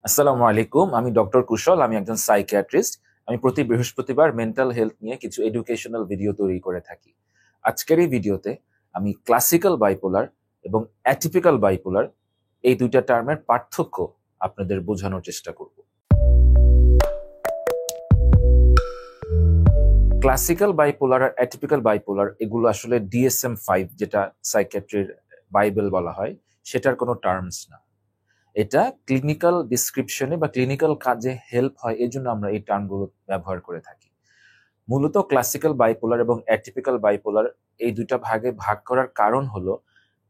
আসসালামু আলাইকুম। আমি ডক্টর কুশল। আমি একজন সাইকিয়াট্রিস্ট। আমি প্রতি বৃহস্পতিবার মেন্টাল হেলথ নিয়ে কিছু এডুকেশনাল ভিডিও তৈরি করে থাকি। আজকের এই ভিডিওতে আমি ক্লাসিক্যাল বাইপোলার এবং অ্যাটিপিক্যাল বাইপোলার এই দুইটা টার্মের পার্থক্য আপনাদের বোঝানোর চেষ্টা করব। ক্লাসিক্যাল বাইপোলার আর অ্যাটিপিক্যাল বাইপোলার এগুলো আসলে DSM-5 যেটা সাইকিয়াট্রির বাইবেল বলা হয় সেটার কোনো টার্মস না। এটা ক্লিনিক্যাল ডিসক্রিপশনে বা ক্লিনিক্যাল কাজে হেল্প হয়, এই জন্য আমরা এই টার্মগুলো ব্যবহার করে থাকি। মূলত ক্লাসিক্যাল বাইপোলার এবং অ্যাটিপিক্যাল বাইপোলার এই দুইটা ভাগে ভাগ করার কারণ হলো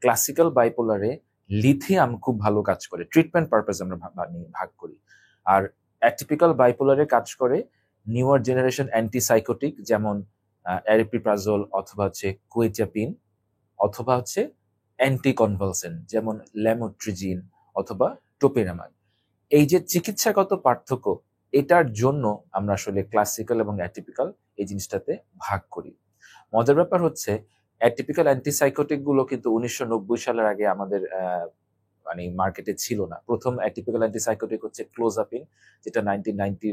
ক্লাসিক্যাল বাইপোলারে লিথিয়াম খুব ভালো কাজ করে, ট্রিটমেন্ট পারপাস আমরা ভাগ করি। আর অ্যাটিপিক্যাল বাইপোলারে কাজ করে নিউয়ার জেনারেশন অ্যান্টিসাইকোটিক, যেমন অ্যারিপ্রিপ্রাজোল অথবা হচ্ছে কুয়েচাপিন, অথবা হচ্ছে অ্যান্টিকনভালসেন্ট যেমন ল্যামোট্রিজিন অথবা টোপিরামাইড। এই যে চিকিৎসাগত পার্থক্য, এটার জন্য আমরা আসলে ক্লাসিক্যাল এবং অ্যাটিপিক্যাল এই জিনিসটাতে ভাগ করি। মজার ব্যাপার হচ্ছে অ্যাটিপিক্যাল অ্যান্টিসাইকোটিক গুলো কিন্তু 1990 সালের আগে আমাদের মানে মার্কেটে ছিল না। প্রথম অ্যাটিপিক্যাল অ্যান্টিসাইকোটিক হচ্ছে ক্লোজাপিন, যেটা 1990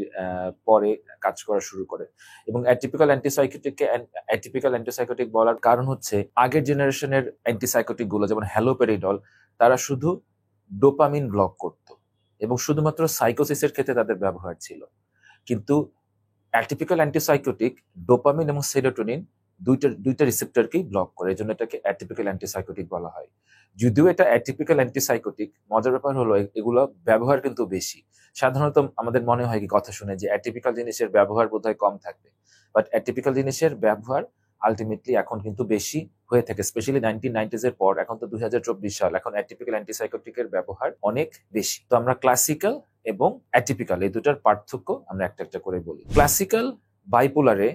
পরে কাজ করা শুরু করে। এবং অ্যাটিপিক্যাল অ্যান্টিসাইকোটিককে অ্যাটিপিক্যাল অ্যান্টিসাইকোটিক বলার কারণ হচ্ছে আগের জেনারেশনের অ্যান্টিসাইকোটিক গুলো যেমন হ্যালোপেরিডল, তারা শুধু ডোপামিন ব্লক করত এবং শুধুমাত্র সাইকোসিসের ক্ষেত্রে তাদের ব্যবহার ছিল। কিন্তু অ্যাটিপিক্যাল অ্যান্টিসাইকোটিক ডোপামিন এবং সেরোটোনিন দুইটা রিসেপ্টরকেই ব্লক করে, এজন্য এটাকে অ্যাটিপিক্যাল অ্যান্টিসাইকোটিক বলা হয়। যদিও এটা অ্যাটিপিক্যাল অ্যান্টিসাইকোটিক, মজার ব্যাপার হলো এগুলো ব্যবহার কিন্তু বেশি। সাধারণত আমাদের মনে হয় কি কথা শুনে যে অ্যাটিপিক্যাল জিনিসের ব্যবহার বোধহয় কম থাকবে, বাট অ্যাটিপিক্যাল জিনিসের ব্যবহার আলটিমেটলি এখন কিন্তু বেশি হয়ে থাকে, স্পেশালি 1990s এর পর। এখন তো 2024 সাল, এখন অ্যাটিপিক্যাল অ্যান্টিসাইকোটিকের ব্যবহার অনেক বেশি। তো আমরা ক্লাসিক্যাল এবং অ্যাটিপিক্যাল এই দুটার পার্থক্য আমরা একটা একটা করে বলি। ক্লাসিক্যাল বাইপোলারে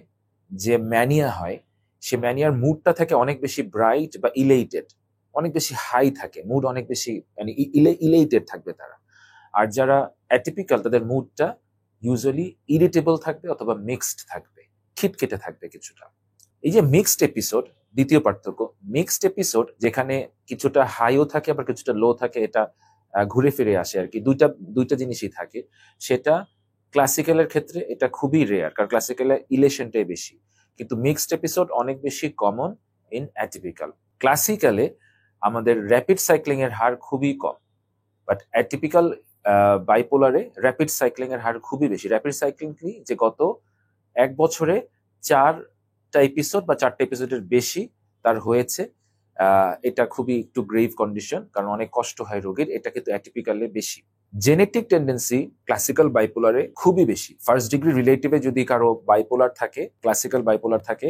যে ম্যানিয়া হয়, সে ম্যানিয়ার মুডটা থাকে অনেক বেশি ব্রাইট বা ইলেটেড, অনেক বেশি হাই থাকে, মুড অনেক বেশি মানে ইলেটেড থাকবে তারা। আর যারা অ্যাটিপিক্যাল, তাদের মুডটা ইউজুয়ালি ইরিটেবল থাকবে অথবা মিক্সড থাকবে, খিটখিটে থাকবে কিছুটা। এই যে মিক্সড এপিসোড, দ্বিতীয় পার্থক্য, মিক্সড এপিসোড যেখানে কিছুটা হাইও থাকে আবার কিছুটা লো থাকে, এটা ঘুরে ফিরে আসে আর কি, দুইটা দুইটা জিনিসই থাকে। সেটা ক্লাসিক্যালের ক্ষেত্রে এটা খুবই রেয়ার, কারণ ক্লাসিক্যালে ইলেশনটাই বেশি, কিন্তু মিক্সড এপিসোড অনেক বেশি কমন ইন অ্যাটিপিক্যাল। ক্লাসিক্যালে আমাদের র্যাপিড সাইক্লিং এর হার খুবই কম, বাট অ্যাটিপিক্যাল বাইপোলারে র্যাপিড সাইক্লিং এর হার খুবই বেশি। র্যাপিড সাইক্লিং কি, যে গত এক বছরে 4টা এপিসোড বা 4টে এপিসোডের বেশি তার হয়েছে। এটা খুবই একটু গ্রেভ কন্ডিশন, কারণ অনেক কষ্ট হয় রোগীর। এটা কিন্তু অ্যাটিপিক্যালে বেশি। জেনেটিক টেন্ডেন্সি ক্লাসিক্যাল বাইপোলারে খুবই বেশি। ফার্স্ট ডিগ্রি রিলেটিভে যদি কারো বাইপোলার থাকে, ক্লাসিক্যাল বাইপোলার থাকে,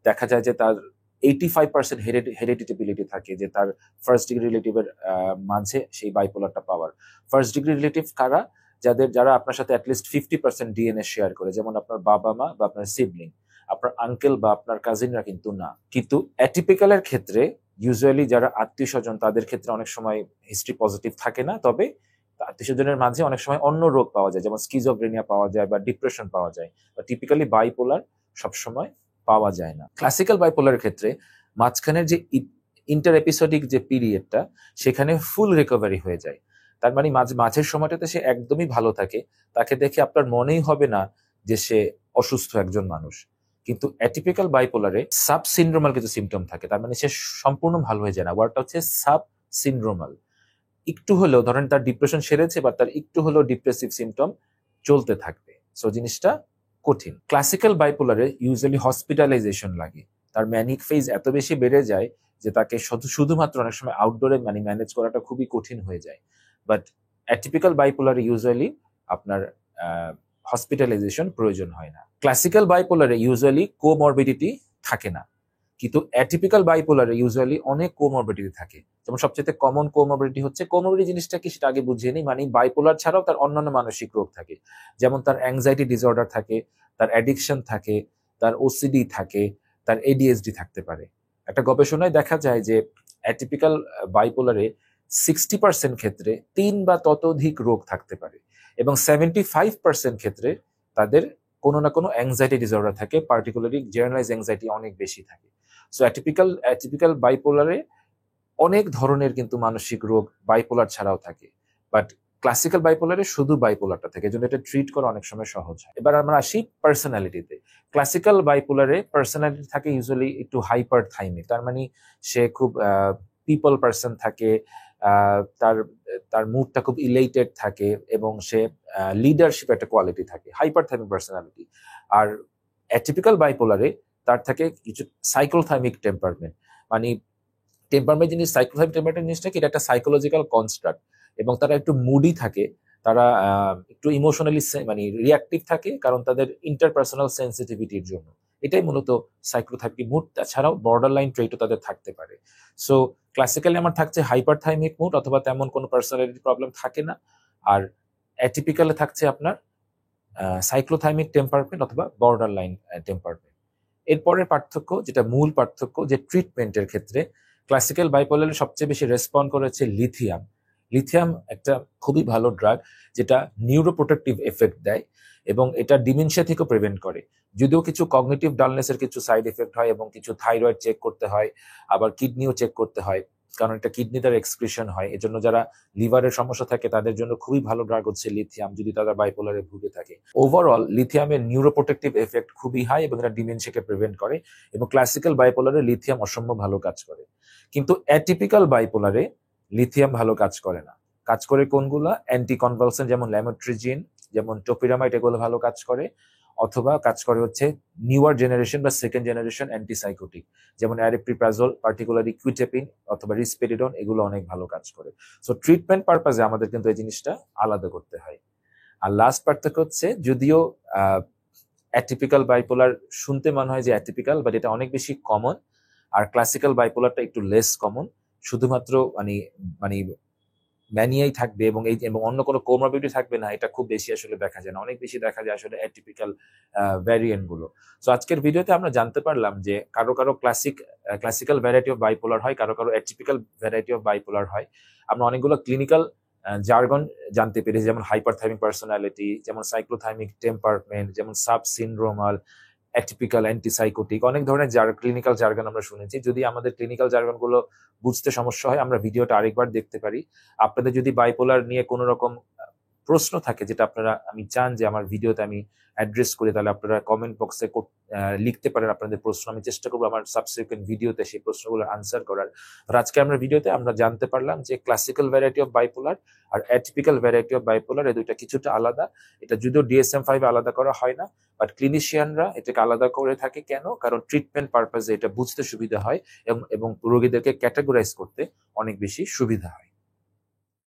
দেখা যায় যে তার 85% হেরিডিটেবিলিটি থাকে, যে তার ফার্স্ট ডিগ্রি রিলেটিভের মাঝে সেই বাইপোলারটা পাওয়ার। ফার্স্ট ডিগ্রি রিলেটিভ কারা? যারা আপনার সাথে অ্যাটলিস্ট 50% ডিএনএ শেয়ার করে, যেমন আপনার বাবা মা বা আপনার সিবলিং। আপনার আঙ্কেল বা আপনার কাজিনরা কিন্তু না। কিন্তু অ্যাটিপিক্যালের ক্ষেত্রে ইউজুয়ালি যারা আত্মীয় স্বজন, তাদের ক্ষেত্রে অনেক সময় হিস্ট্রি পজিটিভ থাকে না, তবে আত্মীয় স্বজনের মাঝে অনেক সময় অন্য রোগ পাওয়া যায়, যেমন স্কিজোফ্রেনিয়া পাওয়া যায় বা ডিপ্রেশন পাওয়া যায়, বা টিপিক্যালি বাইপোলার সবসময় পাওয়া যায় না। ক্লাসিক্যাল বাইপোলারের ক্ষেত্রে মাঝখানের যে ইন্টার এপিসোডিক যে পিরিয়ডটা, সেখানে ফুল রিকভারি হয়ে যায়। তার মানে মাঝের সময়টাতে সে একদমই ভালো থাকে, তাকে দেখে আপনার মনেই হবে না যে সে অসুস্থ একজন মানুষ। কিন্তু অ্যাটিপিক্যাল বাইপোলারে সাব সিনড্রোমাল কিছু সিমটম থাকে, তার মানে সে সম্পূর্ণ ভালো হয়ে যায় না। ওয়ার্ডটা হচ্ছে সাব সিনড্রোমাল। একটু হলেও ধরেন তার ডিপ্রেশন সেরেছে, বা তার একটু হলেও ডিপ্রেসিভ সিমটম চলতে থাকবে। সো জিনিসটা কঠিন। ক্লাসিক্যাল বাইপোলারে ইউজুয়ালি হসপিটালাইজেশন লাগে, তার ম্যানিক ফেজ এত বেশি বেড়ে যায় যে তাকে শুধুমাত্র অনেক সময় আউটডোরে মানে ম্যানেজ করাটা খুবই কঠিন হয়ে যায়। বাট অ্যাটিপিক্যাল বাইপোলারে ইউজুয়ালি আপনার হসপিটালাইজেশন প্রয়োজন হয় না। ক্লাসিক্যাল বাইপোলারে ইউজুয়ালি কোমরবিডিটি থাকে না, কিন্তু অ্যাটিপিক্যাল বাইপোলারে ইউজুয়ালি অনেক কোমরবিডিটি থাকে। যেমন সবচেয়ে কমন কোমরবিডিটি হচ্ছে, কোমরবিডিটি জিনিসটা কি সেটা আগে বুঝিয়ে নিই। মানে বাইপোলার ছাড়াও তার অন্যান্য মানসিক রোগ থাকে, যেমন তার অ্যাংজাইটি ডিসঅর্ডার থাকে, তার অ্যাডিকশন থাকে, তার ওসিডি থাকে, তার এডিএসডি থাকতে পারে। একটা গবেষণায় দেখা যায় যে অ্যাটিপিক্যাল বাইপোলারে 60% ক্ষেত্রে 3 বা ততোধিক রোগ থাকতে পারে, এবং 75% ক্ষেত্রে তাদের কোনো না কোনো অ্যাংজাইটি ডিসঅর্ডার থাকে, পার্টিকুলারলি জেনারেলাইজ অ্যাংজাইটি অনেক বেশি থাকে। সো অ্যাটিপিক্যাল বাইপোলারে অনেক ধরনের কিন্তু মানসিক রোগ বাইপোলার ছাড়াও থাকে, বাট ক্লাসিক্যাল বাইপোলারে শুধু বাইপোলারটা থাকে, এজন্য এটা ট্রিট করা অনেক সময় সহজ হয়। এবার আমরা আসি পার্সোনালিটিতে। ক্লাসিক্যাল বাইপোলারে পার্সোনালিটি থাকে ইউজুয়ালি একটু হাইপার থাইমিক, তার মানে সে খুব পিপল পার্সন থাকে, তার তার মুডটা খুব ইলেটেড থাকে এবং সে লিডারশিপ একটা কোয়ালিটি থাকে, হাইপার থাইমিক পার্সোনালিটি। আর অ্যাটিপিক্যাল বাইপোলারে তার থাকে কিছু সাইক্লোথাইমিক টেম্পারমেন্ট, মানে টেম্পারমেন্ট জিনিস, সাইক্লোথাইমিক টেম্পারমেন্ট জিনিসটা কি, এটা একটা সাইকোলজিক্যাল কনস্ট্রাক্ট, এবং তারা একটু মুডি থাকে, তারা একটু ইমোশনালি মানে রিয়াক্টিভ থাকে, কারণ তাদের ইন্টারপার্সোনাল সেন্সিটিভিটির জন্য। এটাই মূলত সাইক্লোথাইমিক মুড। তাছাড়াও বর্ডার লাইন ট্রেটও তাদের থাকতে পারে। সো ক্লাসিক্যালি আমার থাকছে হাইপারথাইমিক মুড, অথবা তেমন কোনো পার্সোনালিটি প্রবলেম থাকে না। আর অ্যাটিপিক্যালে থাকছে আপনার সাইক্লোথাইমিক টেম্পারমেন্ট অথবা বর্ডার লাইন টেম্পারমেন্ট। এরপরের পার্থক্য, যেটা মূল পার্থক্য, যে ট্রিটমেন্টের ক্ষেত্রে ক্লাসিক্যাল বাইপোলারে সবচেয়ে বেশি রেসপন্ড করেছে লিথিয়াম। লিথিয়াম একটা খুবই ভালো ড্রাগ, যেটা নিউরোপ্রোটেক্টিভ এফেক্ট দেয় এবং এটা ডিমেনশিয়া থেকেও প্রিভেন্ট করে। যদিও কিছু কগনিটিভ ডালনেসের কিছু সাইড এফেক্ট হয় এবং কিছু থাইরয়েড চেক করতে হয়, আবার কিডনিও চেক করতে হয়, কারণ এটা কিডনি দ্বারা এক্সক্রিশন হয়। এজন্য যারা লিভারের সমস্যা থাকে তাদের জন্য খুবই ভালো ড্রাগ হচ্ছে লিথিয়াম, যদি তারা বাইপোলারে ভুগে থাকে। ওভারঅল লিথিয়ামের নিউরোপ্রোটেক্টিভ এফেক্ট খুবই হাই এবং এটা ডিমেনশিয়াকে প্রিভেন্ট করে, এবং ক্লাসিক্যাল বাইপোলারে লিথিয়াম অসম্ভব ভালো কাজ করে। কিন্তু অ্যাটিপিক্যাল বাইপোলারে লিথিয়াম ভালো কাজ করে না। কাজ করে কোনগুলা? অ্যান্টি কনভালসেন্ট, যেমন ল্যামোট্রিজিন, যেমন টোপিরামাইড, এগুলো ভালো কাজ করে। অথবা কাজ করে হচ্ছে নিউয়ার জেনারেশন বা সেকেন্ড জেনারেশন অ্যান্টিসাইকোটিক, যেমন অ্যারিপ্রিপ্রাজল, পার্টিকুলারলি কুইটেপিন অথবা রিসপেরিডন, এগুলো অনেক ভালো কাজ করে। সো ট্রিটমেন্ট পারপাজে আমাদের কিন্তু এই জিনিসটা আলাদা করতে হয়। আর লাস্ট পার্থক্য হচ্ছে, যদিও অ্যাটিপিক্যাল বাইপোলার শুনতে মনে হয় যে অ্যাটিপিক্যাল, বাট এটা অনেক বেশি কমন। আর ক্লাসিক্যাল বাইপোলারটা একটু লেস কমন, শুধুমাত্র মানে মানে ম্যানিয়াই থাকবে এবং অন্য কোনো কোমরবিডিটি থাকবে না, এটা খুব বেশি আসলে দেখা যায় না। অনেক বেশি দেখা যায় আসলে অ্যাটিপিক্যাল ভ্যারিয়েন্ট গুলো। সো আজকের ভিডিওতে আমরা জানতে পারলাম যে কারো কারো ক্লাসিক্যাল ভ্যারাইটি অফ বাইপোলার হয়, কারো কারো অ্যাটিপিক্যাল ভ্যারাইটি অফ বাইপোলার হয়। আমরা অনেকগুলো ক্লিনিক্যাল জার্গন জানতে পেরেছি, যেমন হাইপারথাইমিক পার্সোনালিটি, যেমন সাইক্লোথাইমিক টেম্পারমেন্ট, যেমন সাব সিনড্রোমাল, অ্যাটিপিক্যাল, অ্যান্টিসাইকোটিক, অনেক ধরনের ক্লিনিক্যাল জার্গন আমরা শুনেছি। যদি আমাদের ক্লিনিক্যাল জার্গন গুলো বুঝতে সমস্যা হয়, আমরা ভিডিওটা আরেকবার দেখতে পারি। আপনাদের যদি বাইপোলার নিয়ে কোনো রকম প্রশ্ন থাকে, যেটা আপনারা আমি চান যে আমার ভিডিওতে আমি অ্যাড্রেস করি, তাহলে আপনারা কমেন্ট বক্সে লিখতে পারেন আপনাদের প্রশ্ন। আমি চেষ্টা করবো আমার সাবসিকুয়েন্ট ভিডিওতে সেই প্রশ্নগুলো আনসার করার। আর আজকে আমরা ভিডিওতে আমরা জানতে পারলাম যে ক্লাসিক্যাল ভ্যারাইটি অফ বাইপোলার আর অ্যাটিপিক্যাল ভ্যারাইটি অফ বাইপোলার, এই দুইটা কিছুটা আলাদা। এটা যদিও DSM-5 আলাদা করা হয় না, বাট ক্লিনিশিয়ানরা এটাকে আলাদা করে থাকে। কেন? কারণ ট্রিটমেন্ট পারপাজে এটা বুঝতে সুবিধা হয় এবং রোগীদেরকে ক্যাটাগরাইজ করতে অনেক বেশি সুবিধা হয়।